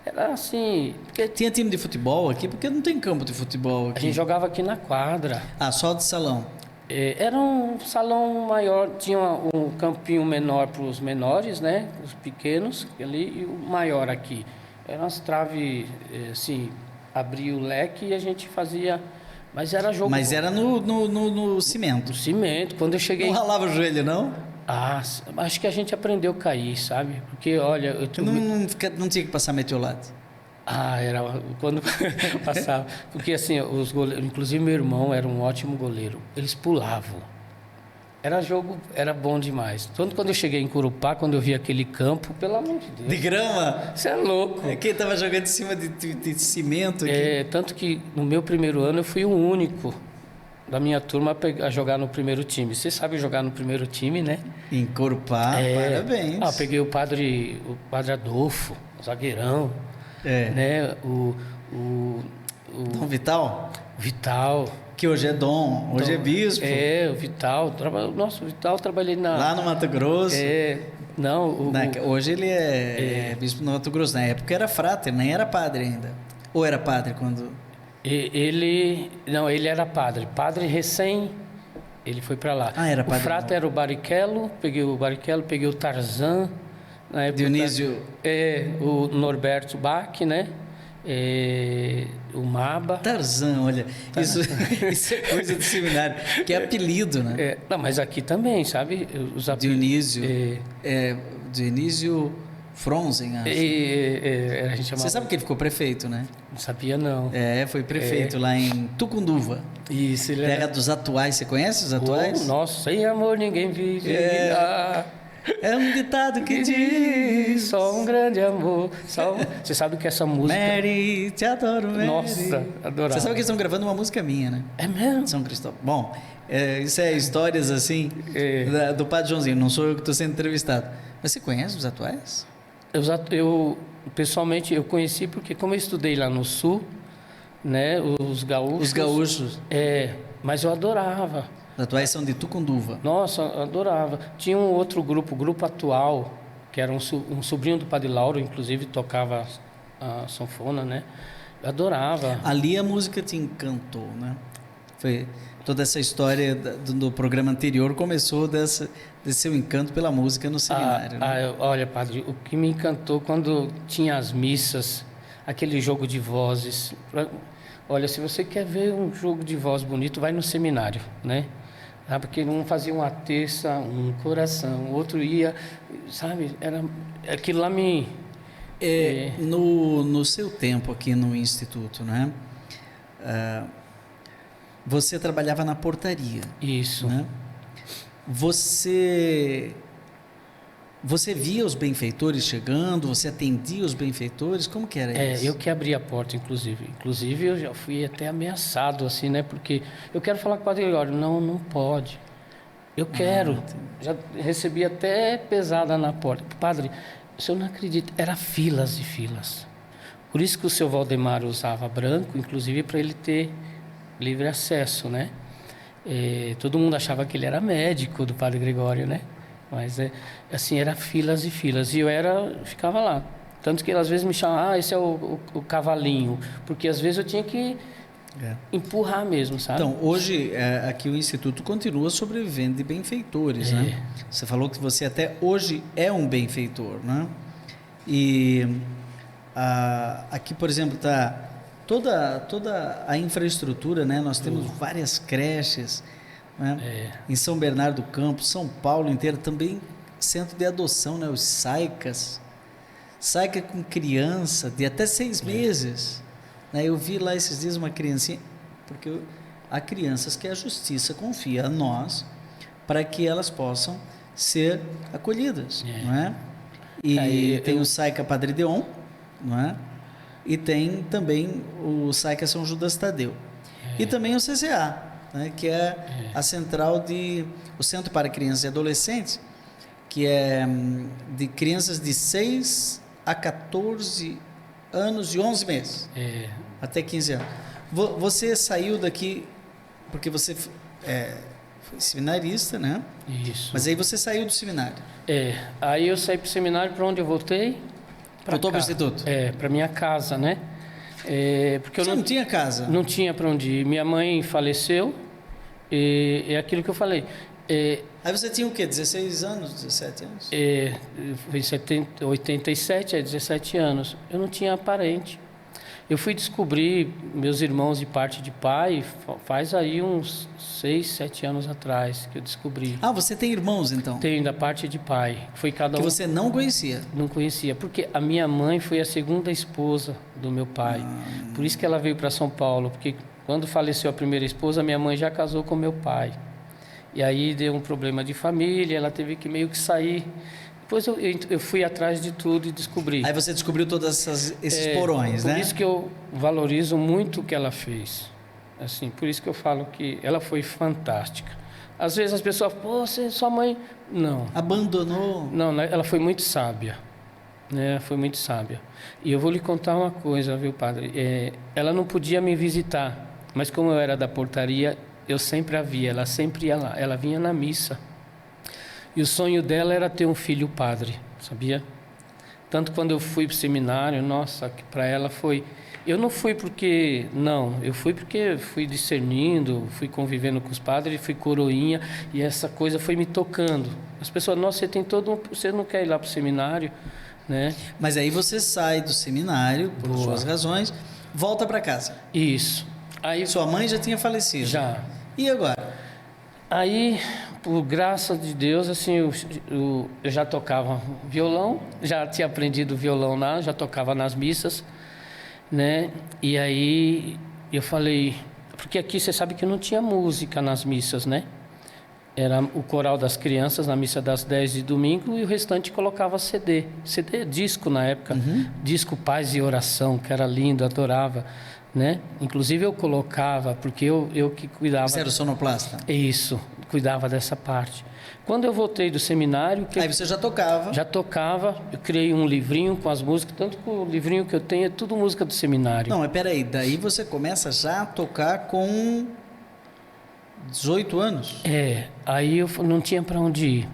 era assim. Tinha time de futebol aqui, porque não tem campo de futebol aqui. A gente jogava aqui na quadra. Só de salão. Era um salão maior, tinha um campinho menor para os menores, né? Os pequenos ali, e o maior aqui. Eram as traves, assim, abria o leque e a gente fazia... Mas era jogo... Mas era no cimento. No cimento. Quando eu cheguei... Não ralava o joelho, não? Acho que a gente aprendeu a cair, sabe? Porque, olha... Não tinha que passar metiolate. Era quando passava. Porque assim, os goleiros, inclusive meu irmão era um ótimo goleiro. Eles pulavam. Era bom demais. Tanto quando eu cheguei em Corupá, quando eu vi aquele campo, pelo amor de Deus. De grama? Você é louco. Quem estava jogando em cima de cimento aqui. Tanto que no meu primeiro ano eu fui o único da minha turma a jogar no primeiro time. Você sabe jogar no primeiro time, né? Em Corupá, parabéns. Peguei o padre Adolfo, o zagueirão. Né? O Dom Vital? Vital. Que hoje é dom, hoje é bispo. O Vital. Nossa, o Vital trabalhei lá no Mato Grosso. Hoje ele é bispo no Mato Grosso. Na época era frater, nem era padre ainda. Ou era padre quando... Ele era padre. Padre recém... Ele foi para lá. Era padre. O frater era o Barrichello. Peguei o Tarzan. Na época, Dionísio. O Norberto Bach, né? O Maba. Tarzan, olha. Isso é coisa do seminário, que é apelido, né? Não, mas aqui também, sabe? Dionísio. Dionísio Fronzen, acho. A gente chamava... Você sabe que ele ficou prefeito, né? Não sabia, não. Foi prefeito lá em Tucunduva. Isso, ele terra dos atuais. Você conhece os atuais? Nossa, sem amor ninguém vive. É um ditado que diz... Só um grande amor. Você sabe que essa música... Mary, te adoro, Mary. Nossa, adorava. Você sabe que eles estão gravando uma música minha, né? É mesmo? São Cristóvão. Bom, isso é histórias assim do Padre Joãozinho. Não sou eu que estou sendo entrevistado. Mas você conhece os atuais? Eu pessoalmente, eu conheci porque como eu estudei lá no Sul, né? Os gaúchos... Os gaúchos. Mas eu adorava. Os atuais são de Tucunduva. Nossa, adorava. Tinha um outro grupo, o Grupo Atual, que era um sobrinho do Padre Lauro, inclusive tocava a sanfona, né? Adorava. Ali a música te encantou, né? Foi toda essa história do programa anterior começou desse seu encanto pela música no seminário. Né? Olha, padre, o que me encantou quando tinha as missas, aquele jogo de vozes. Olha, se você quer ver um jogo de voz bonito, vai no seminário, né? Porque um fazia uma terça, um coração, o outro ia, sabe? Aquilo lá me... No seu tempo aqui no Instituto, né? Você trabalhava na portaria. Isso. Né? Você via os benfeitores chegando? Você atendia os benfeitores? Como que era isso? Eu que abri a porta, inclusive. Inclusive, eu já fui até ameaçado, assim, né? Porque eu quero falar com o Padre Gregório. Não pode. Eu quero. Já recebi até pesada na porta. Padre, o senhor não acredita, era filas e filas. Por isso que o seu Valdemar usava branco, inclusive para ele ter livre acesso, né? Todo mundo achava que ele era médico do Padre Gregório, né? Mas, assim, era filas e filas. E eu ficava lá. Tanto que às vezes me chamavam, esse é o cavalinho. Porque às vezes eu tinha que empurrar mesmo, sabe? Então, hoje, aqui o Instituto continua sobrevivendo de benfeitores, né? Você falou que você até hoje é um benfeitor, né? E aqui, por exemplo, está toda a infraestrutura, né? Nós temos várias creches, né? Em São Bernardo do Campo, São Paulo inteiro, também centro de adoção, né? Os SAICAS. SAICA com criança de até 6 meses. Né? Eu vi lá esses dias uma criancinha, porque há crianças que a justiça confia a nós para que elas possam ser acolhidas, não é? E tem o SAICA Padre Deon, não é? E tem também o SAICA São Judas Tadeu. E também o CCA, né? Que é a central o Centro para Crianças e Adolescentes, que é de crianças de 6 a 14 anos e 11 meses. Até 15 anos. Você saiu daqui porque você foi seminarista, né? Isso. Mas aí você saiu do seminário. Aí eu saí para o seminário, para onde eu voltei? Voltou para o Instituto? Para minha casa, né? Porque você não tinha casa? Não tinha para onde ir. Minha mãe faleceu, e é aquilo que eu falei. Aí você tinha o quê? 16 anos, 17 anos? Foi em 87, 17 anos. Eu não tinha parente. Eu fui descobrir meus irmãos de parte de pai, faz aí uns 6, 7 anos atrás que eu descobri. Você tem irmãos, então? Tenho, da parte de pai. Foi cada que você não conhecia? Não conhecia, porque a minha mãe foi a segunda esposa do meu pai. Por isso que ela veio para São Paulo, porque quando faleceu a primeira esposa, minha mãe já casou com meu pai. E aí deu um problema de família, ela teve que meio que sair. Depois eu fui atrás de tudo e descobri. Aí você descobriu todos esses porões, né? Por isso que eu valorizo muito o que ela fez. Assim, por isso que eu falo que ela foi fantástica. Às vezes as pessoas falam, sua mãe... Não. Abandonou? Não, ela foi muito sábia. Né? Foi muito sábia. E eu vou lhe contar uma coisa, viu, padre? Ela não podia me visitar, mas como eu era da portaria, eu sempre a via, ela sempre ia lá. Ela vinha na missa. E o sonho dela era ter um filho padre, sabia? Tanto quando eu fui para o seminário, nossa, que para ela foi... Eu não fui porque... Não, eu fui porque fui discernindo, fui convivendo com os padres, fui coroinha, e essa coisa foi me tocando. As pessoas, nossa, você não quer ir lá para o seminário, né? Mas aí você sai do seminário, por suas razões, volta para casa. Isso. Aí, sua mãe já tinha falecido? Já. E agora? Aí... Por graça de Deus, assim, eu já tocava violão, já tinha aprendido violão lá, já tocava nas missas, né? E aí eu falei, porque aqui você sabe que não tinha música nas missas, né? Era o coral das crianças na missa das 10 de domingo e o restante colocava CD, disco na época, disco Paz e Oração, que era lindo, adorava, né? Inclusive eu colocava, porque eu que cuidava... Você era o sonoplasta? Isso, cuidava dessa parte. Quando eu voltei do seminário... Aí você já tocava? Já tocava, eu criei um livrinho com as músicas, tanto que o livrinho que eu tenho é tudo música do seminário. Não, mas peraí, daí você começa já a tocar com 18 anos? Aí eu não tinha para onde ir.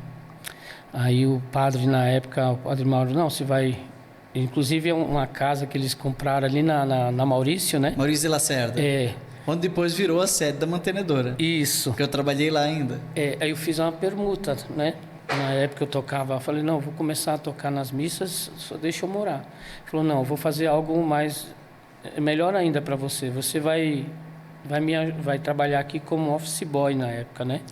Aí o padre na época, o padre Mauro, não, você vai Inclusive é uma casa que eles compraram ali na Maurício, né? Maurício de Lacerda. Onde depois virou a sede da mantenedora. Isso. Porque eu trabalhei lá ainda. Aí eu fiz uma permuta, né? Na época eu tocava, eu falei, não, vou começar a tocar nas missas, só deixa eu morar. Ele falou, não, eu vou fazer algo mais, melhor ainda para você. Você vai trabalhar aqui como office boy na época, né?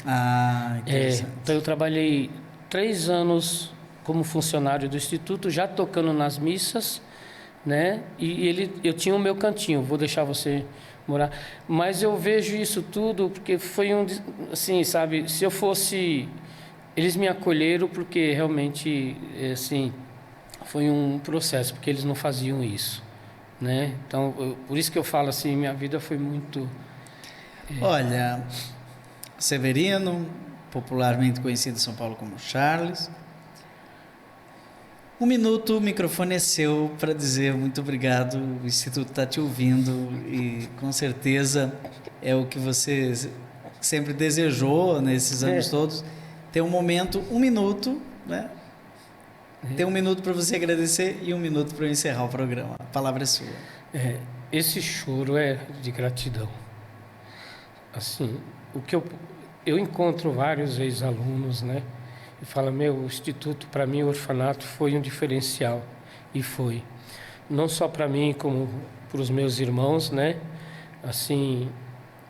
Interessante. Então eu trabalhei 3 anos como funcionário do Instituto, já tocando nas missas, né? E eu tinha o meu cantinho, vou deixar você morar. Mas eu vejo isso tudo porque foi assim, sabe, se eu fosse... Eles me acolheram porque realmente, assim, foi um processo, porque eles não faziam isso, né? Então, por isso que eu falo assim, minha vida foi muito... Olha, Severino, popularmente conhecido em São Paulo como Charles. 1 minuto, o microfone é seu para dizer muito obrigado. O Instituto está te ouvindo e com certeza é o que você sempre desejou nesses anos todos. Ter um momento, 1 minuto, né? Tem 1 minuto para você agradecer e 1 minuto para eu encerrar o programa. A palavra é sua. Esse choro é de gratidão. Assim, o que eu encontro vários ex-alunos, né? E fala, o Instituto, para mim, o orfanato foi um diferencial. E foi. Não só para mim, como para os meus irmãos, né? Assim,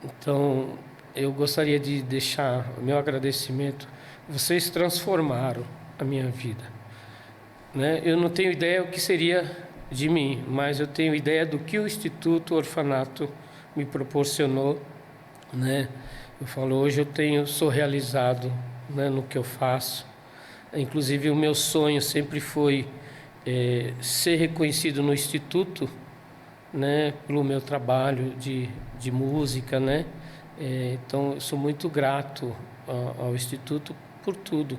então, eu gostaria de deixar o meu agradecimento. Vocês transformaram a minha vida, né? Eu não tenho ideia o que seria de mim, mas eu tenho ideia do que o Instituto Orfanato me proporcionou, né? Eu falo, hoje sou realizado, né, no que eu faço. Inclusive o meu sonho sempre foi ser reconhecido no Instituto, né, pelo meu trabalho de música, né? Então eu sou muito grato ao Instituto por tudo.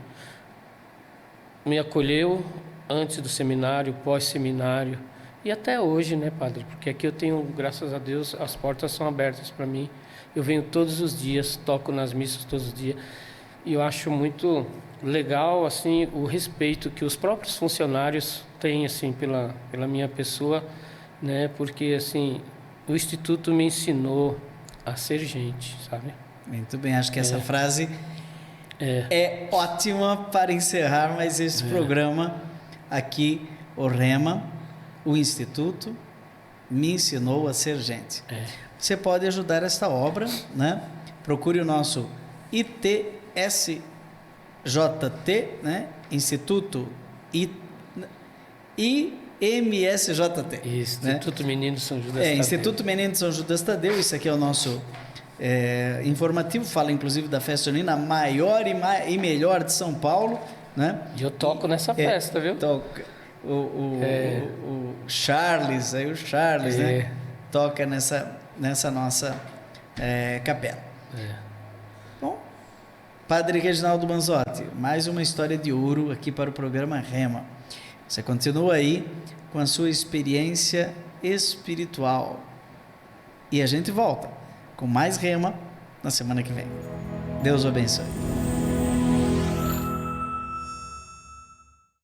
Me acolheu antes do seminário, pós-seminário e até hoje, né, padre? Porque aqui eu tenho, graças a Deus, as portas são abertas para mim. Eu venho todos os dias, toco nas missas todos os dias. E eu acho muito legal, assim, o respeito que os próprios funcionários têm, assim, pela minha pessoa, né? Porque, assim, o Instituto me ensinou a ser gente, sabe? Muito bem, acho que essa frase é ótima para encerrar mais este programa aqui, o Rema, o Instituto me ensinou a ser gente. Você pode ajudar esta obra, né? Procure o nosso ITSJT, né? Instituto IMSJT. Instituto, né? Menino São Judas Tadeu. Instituto Menino São Judas Tadeu. Isso aqui é o nosso informativo. Fala inclusive da festa junina, a maior e melhor de São Paulo, né? E eu toco nessa festa, viu? Toca. O Charles, né? Toca nessa nossa capela. Bom, Padre Reginaldo Manzotti, mais uma história de ouro aqui para o programa Rema. Você continua aí com a sua experiência espiritual. E a gente volta com mais Rema na semana que vem. Deus o abençoe.